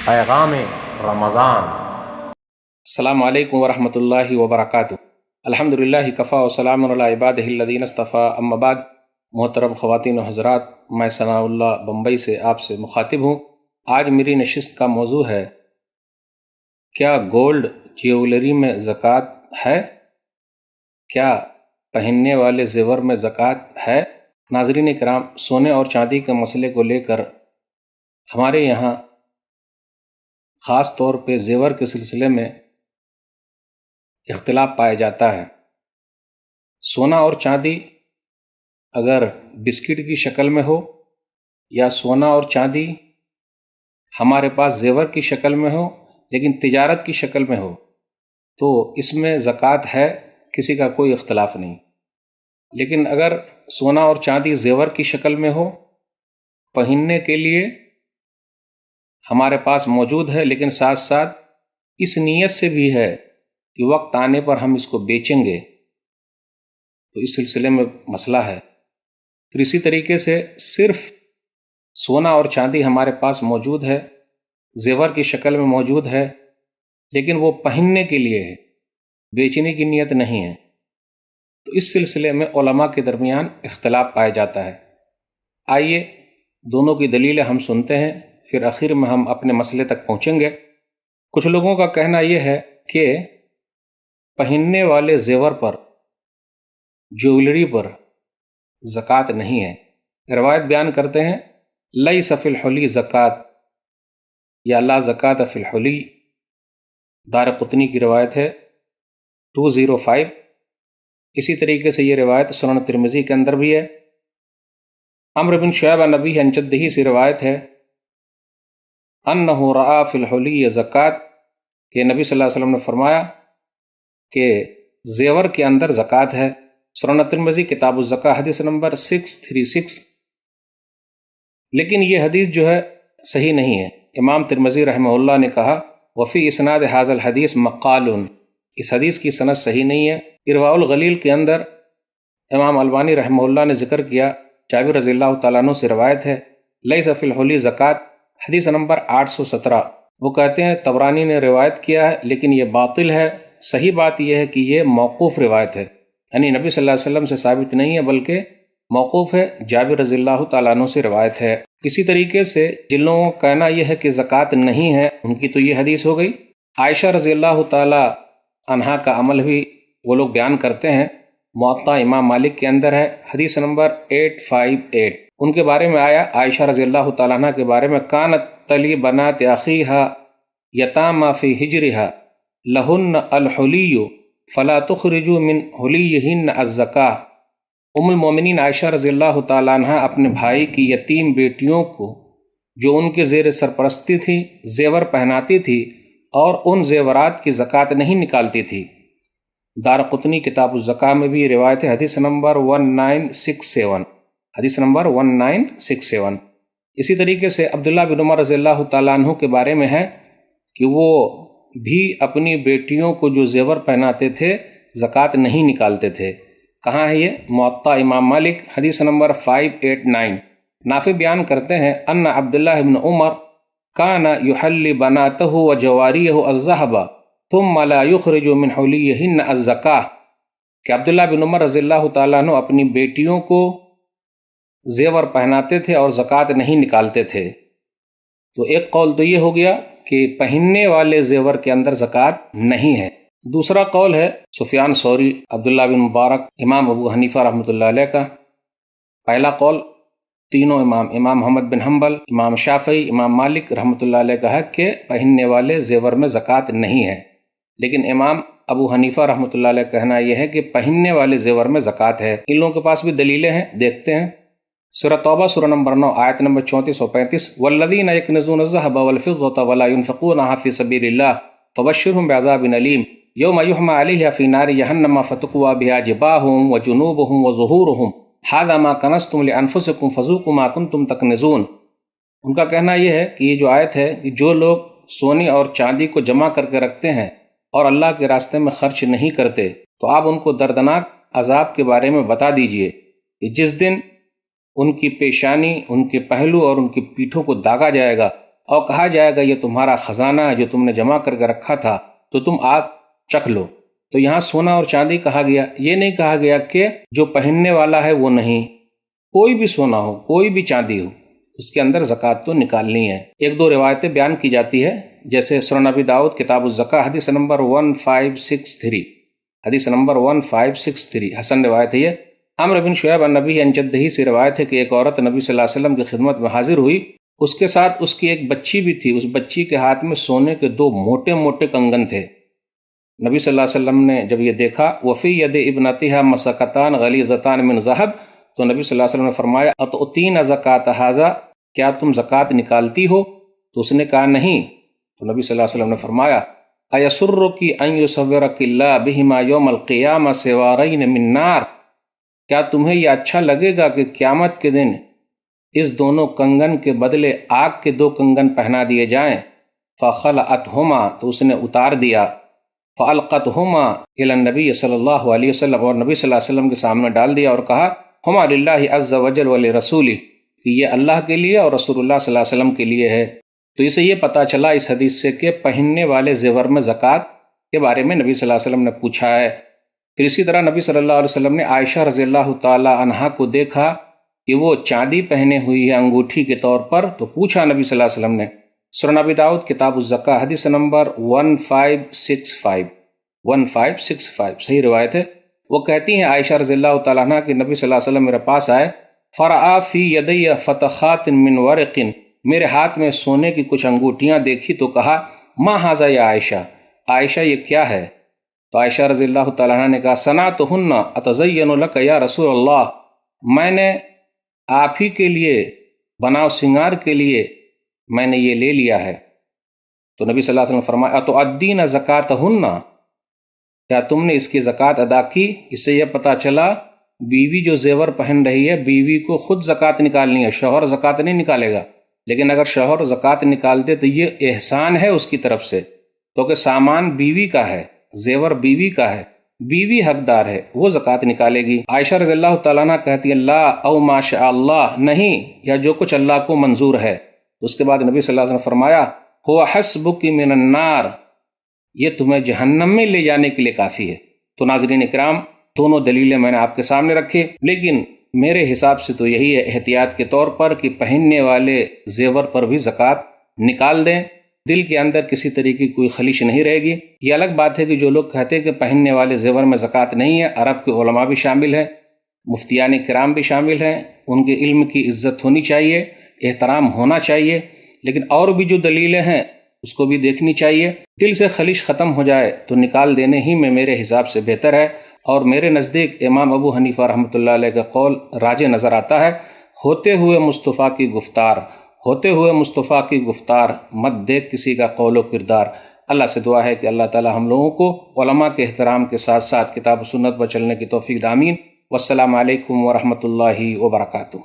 پیغام رمضان۔ السلام علیکم ورحمۃ اللہ وبرکاتہ۔ الحمد للہ کفا وسلام علی عبادہ الذین اصطفیٰ، اما بعد۔ محترم خواتین و حضرات، میں ثناء اللہ بمبئی سے آپ سے مخاطب ہوں۔ آج میری نشست کا موضوع ہے، کیا گولڈ جیولری میں زکوٰۃ ہے؟ کیا پہننے والے زیور میں زکوٰۃ ہے؟ ناظرین کرام، سونے اور چاندی کے مسئلے کو لے کر ہمارے یہاں خاص طور پہ زیور کے سلسلے میں اختلاف پایا جاتا ہے۔ سونا اور چاندی اگر بسکٹ کی شکل میں ہو یا سونا اور چاندی ہمارے پاس زیور کی شکل میں ہو لیکن تجارت کی شکل میں ہو تو اس میں زکوٰۃ ہے، کسی کا کوئی اختلاف نہیں۔ لیکن اگر سونا اور چاندی زیور کی شکل میں ہو، پہننے کے لیے ہمارے پاس موجود ہے لیکن ساتھ ساتھ اس نیت سے بھی ہے کہ وقت آنے پر ہم اس کو بیچیں گے، تو اس سلسلے میں مسئلہ ہے۔ پھر اسی طریقے سے صرف سونا اور چاندی ہمارے پاس موجود ہے، زیور کی شکل میں موجود ہے، لیکن وہ پہننے کے لیے ہے، بیچنے کی نیت نہیں ہے، تو اس سلسلے میں علماء کے درمیان اختلاف پایا جاتا ہے۔ آئیے دونوں کی دلیلیں ہم سنتے ہیں، پھر آخر میں ہم اپنے مسئلے تک پہنچیں گے۔ کچھ لوگوں کا کہنا یہ ہے کہ پہننے والے زیور پر، جیولری پر زکوٰۃ نہیں ہے۔ روایت بیان کرتے ہیں، لیس فی الحلی زکوٰۃ یا لا زکوٰۃ فی الحلی، دارقطنی کی روایت ہے 205۔ اسی طریقے سے یہ روایت سنن ترمذی کے اندر بھی ہے۔ عمرو بن شعیب عن ابیہ عن جدہ سے روایت ہے، انہ رأى فی الحلی زکوٰۃ، کہ نبی صلی اللہ علیہ وسلم نے فرمایا کہ زیور کے اندر زکوٰۃ ہے۔ سنن ترمذی کتاب الزکاۃ حدیث نمبر 636۔ لیکن یہ حدیث جو ہے صحیح نہیں ہے۔ امام ترمذی رحمہ اللہ نے کہا، وفی اسناد ھذا الحدیث مقال، اس حدیث کی سند صحیح نہیں ہے۔ ارواء الغلیل کے اندر امام البانی رحمہ اللہ نے ذکر کیا، جابر رضی اللہ تعالیٰ عنہ سے روایت ہے، لیس فی الحلی زکوٰۃ، حدیث نمبر 817۔ وہ کہتے ہیں طبرانی نے روایت کیا ہے لیکن یہ باطل ہے۔ صحیح بات یہ ہے کہ یہ موقوف روایت ہے، یعنی نبی صلی اللہ علیہ وسلم سے ثابت نہیں ہے بلکہ موقوف ہے، جابر رضی اللہ تعالیٰ عنہ سے روایت ہے۔ اسی طریقے سے جن لوگوں کا کہنا یہ ہے کہ زکوٰۃ نہیں ہے، ان کی تو یہ حدیث ہو گئی۔ عائشہ رضی اللہ تعالیٰ عنہا کا عمل بھی وہ لوگ بیان کرتے ہیں، موطا امام مالک کے اندر ہے، حدیث نمبر 858۔ ان کے بارے میں آیا، عائشہ رضی اللہ تعالیٰ عنہ کے بارے میں، کانت تلی بنات اخیہا یتاما فی ہجرہا لہن الحلی فلا تخرجوا من حلیہن الزکاۃ۔ ام المومنین عائشہ رضی اللہ تعالیٰ عنہ اپنے بھائی کی یتیم بیٹیوں کو جو ان کے زیر سرپرستی تھی زیور پہناتی تھی اور ان زیورات کی زکوٰۃ نہیں نکالتی تھی۔ دارقطنی کتاب الزکاۃ میں بھی روایت ہے، حدیث نمبر 1967، حدیث نمبر 1967۔ اسی طریقے سے عبداللہ بن عمر رضی اللہ تعالیٰ عنہ کے بارے میں ہے کہ وہ بھی اپنی بیٹیوں کو جو زیور پہناتے تھے زکوٰۃ نہیں نکالتے تھے۔ کہاں ہے یہ؟ موطا امام مالک، حدیث نمبر 589۔ نافع بیان کرتے ہیں، ان عبداللہ بن عمر کان یحلی بناتہ وجواریہ الذھب ثم لا یخرج من حلیہن الزکاۃ، کہ عبداللہ بن عمر رضی اللہ تعالیٰ عنہ اپنی بیٹیوں کو زیور پہناتے تھے اور زکوٰۃ نہیں نکالتے تھے۔ تو ایک قول تو یہ ہو گیا کہ پہننے والے زیور کے اندر زکوٰۃ نہیں ہے۔ دوسرا قول ہے سفیان ثوری، عبداللہ بن مبارک، امام ابو حنیفہ رحمۃ اللہ علیہ کا۔ پہلا قول تینوں امام محمد بن حنبل، امام شافعی، امام مالک رحمۃ اللہ علیہ کا ہے کہ پہننے والے زیور میں زکوٰۃ نہیں ہے، لیکن امام ابو حنیفہ رحمۃ اللہ علیہ کا کہنا یہ ہے کہ پہننے والے زیور میں زکوٰۃ ہے۔ ان لوگوں کے پاس بھی دلیلیں ہیں، دیکھتے ہیں۔ سورہ توبہ سورہ نمبر 9 آیت نمبر 34 و 35، والذین یکنزون الذھب والفضة ولا ينفقونها فی سبیل اللہ فبشرهم بعذاب علیم یوم یحمى علیہا فی نار جہنم فتقوی بها جباہہم وجنوبہم وظہورہم ھذا ما کنزتم لانفسکم فذوقوا ما کنتم تکنزون۔ ان کا کہنا یہ ہے کہ یہ جو آیت ہے کہ جو لوگ سونے اور چاندی کو جمع کر کے رکھتے ہیں اور اللہ کے راستے میں خرچ نہیں کرتے تو آپ ان کو دردناک عذاب کے بارے میں بتا دیجئے کہ جس دن ان کی پیشانی، ان کے پہلو اور ان کی پیٹھوں کو داغا جائے گا اور کہا جائے گا یہ تمہارا خزانہ ہے جو تم نے جمع کر کے رکھا تھا، تو تم آگ چکھ لو۔ تو یہاں سونا اور چاندی کہا گیا، یہ نہیں کہا گیا کہ جو پہننے والا ہے وہ نہیں۔ کوئی بھی سونا ہو، کوئی بھی چاندی ہو، اس کے اندر زکوٰۃ تو نکالنی ہے۔ ایک دو روایتیں بیان کی جاتی ہے، جیسے سنن ابی داؤد کتاب الزکاۃ حدیث نمبر 1563، حدیث نمبر 1563 حسن روایت ہے یہ۔ عمرو بن شعیب عن نبی عن جدہ سے روایت ہے کہ ایک عورت نبی صلی اللہ علیہ وسلم کی خدمت میں حاضر ہوئی، اس کے ساتھ اس کی ایک بچی بھی تھی۔ اس بچی کے ہاتھ میں سونے کے 2 موٹے موٹے کنگن تھے۔ نبی صلی اللہ علیہ وسلم نے جب یہ دیکھا، وفی ید ابنتها مسکتان غلیظتان من ذہب، تو نبی صلی اللہ علیہ وسلم نے فرمایا اتؤتین زکاۃ ھذا، کیا تم زکوٰۃ نکالتی ہو؟ تو اس نے کہا نہیں۔ تو نبی صلی اللہ علیہ وسلم نے فرمایا ایسرک ان یصورک اللہ بہما یوم القیامہ سوارین من نار، کیا تمہیں یہ اچھا لگے گا کہ قیامت کے دن اس دونوں کنگن کے بدلے آگ کے 2 کنگن پہنا دیے جائیں؟ فخلعتہما، تو اس نے اتار دیا، فالقتہما الی النبی صلی اللہ علیہ وسلم، اور نبی صلی اللہ علیہ وسلم کے سامنے ڈال دیا اور کہا ہما للہ عز وجل ولرسولہ، کہ یہ اللہ کے لیے اور رسول اللہ صلی اللہ علیہ وسلم کے لیے ہے۔ تو اسے یہ پتہ چلا اس حدیث سے کہ پہننے والے زیور میں زکوٰۃ کے بارے میں نبی صلی اللہ علیہ وسلم نے پوچھا ہے۔ پھر اسی طرح نبی صلی اللہ علیہ وسلم نے عائشہ رضی اللہ تعالی عنہا کو دیکھا کہ وہ چاندی پہنے ہوئی ہے انگوٹھی کے طور پر، تو پوچھا نبی صلی اللہ علیہ وسلم نے۔ سنن ابی داؤد کتاب الزکاۃ حدیث نمبر 1565 صحیح روایت ہے۔ وہ کہتی ہیں عائشہ رضی اللہ تعالیٰ عنہ کہ نبی صلی اللہ علیہ وسلم میرے پاس آئے، فرآ فی یدی فتخات من ورق، میرے ہاتھ میں سونے کی کچھ انگوٹھیاں دیکھی تو کہا ما ھذا یا عائشہ، عائشہ یہ کیا ہے؟ تو عائشہ رضی اللہ تعالیٰ عنہ نے کہا صنعتہن اتزین لک یا رسول اللہ، میں نے آپ ہی کے لیے بناؤ سنگار کے لیے میں نے یہ لے لیا ہے۔ تو نبی صلی اللہ علیہ وسلم فرمایا اتؤدین زکاتہن، کیا تم نے اس کی زکوٰۃ ادا کی؟ اس سے یہ پتہ چلا بیوی جو زیور پہن رہی ہے، بیوی کو خود زکوٰۃ نکالنی ہے، شوہر زکوٰۃ نہیں نکالے گا۔ لیکن اگر شوہر زکوٰۃ نکال دے تو یہ احسان ہے اس کی طرف سے، کیونکہ سامان بیوی کا ہے، زیور بیوی کا ہے، بیوی حقدار ہے، وہ زکوٰۃ نکالے گی۔ عائشہ رضی اللہ تعالیٰ عنہ کہتی اللہ او ما شاء اللہ، نہیں، یا جو کچھ اللہ کو منظور ہے۔ اس کے بعد نبی صلی اللہ علیہ وسلم نے فرمایا هو حسبک من النار، یہ تمہیں جہنم میں لے جانے کے لیے کافی ہے۔ تو ناظرین اکرام، دونوں دلیلیں میں نے آپ کے سامنے رکھے، لیکن میرے حساب سے تو یہی ہے احتیاط کے طور پر کہ پہننے والے زیور پر بھی زکوٰۃ نکال دیں، دل کے اندر کسی طریقے کی کوئی خلیش نہیں رہے گی۔ یہ الگ بات ہے کہ جو لوگ کہتے ہیں کہ پہننے والے زیور میں زکوٰۃ نہیں ہے، عرب کے علماء بھی شامل ہیں، مفتیان کرام بھی شامل ہیں، ان کے علم کی عزت ہونی چاہیے، احترام ہونا چاہیے، لیکن اور بھی جو دلیلیں ہیں اس کو بھی دیکھنی چاہیے۔ دل سے خلیش ختم ہو جائے تو نکال دینے ہی میں میرے حساب سے بہتر ہے، اور میرے نزدیک امام ابو حنیفہ رحمۃ اللہ علیہ کا قول راجح نظر آتا ہے، ہوتے ہوئے مصطفیٰ کی گفتار، ہوتے ہوئے مصطفیٰ کی گفتار، مت دیکھ کسی کا قول و کردار۔ اللہ سے دعا ہے کہ اللہ تعالی ہم لوگوں کو علماء کے احترام کے ساتھ ساتھ کتاب و سنت پر چلنے کی توفیق دے، آمین۔ والسلام علیکم ورحمۃ اللہ وبرکاتہ۔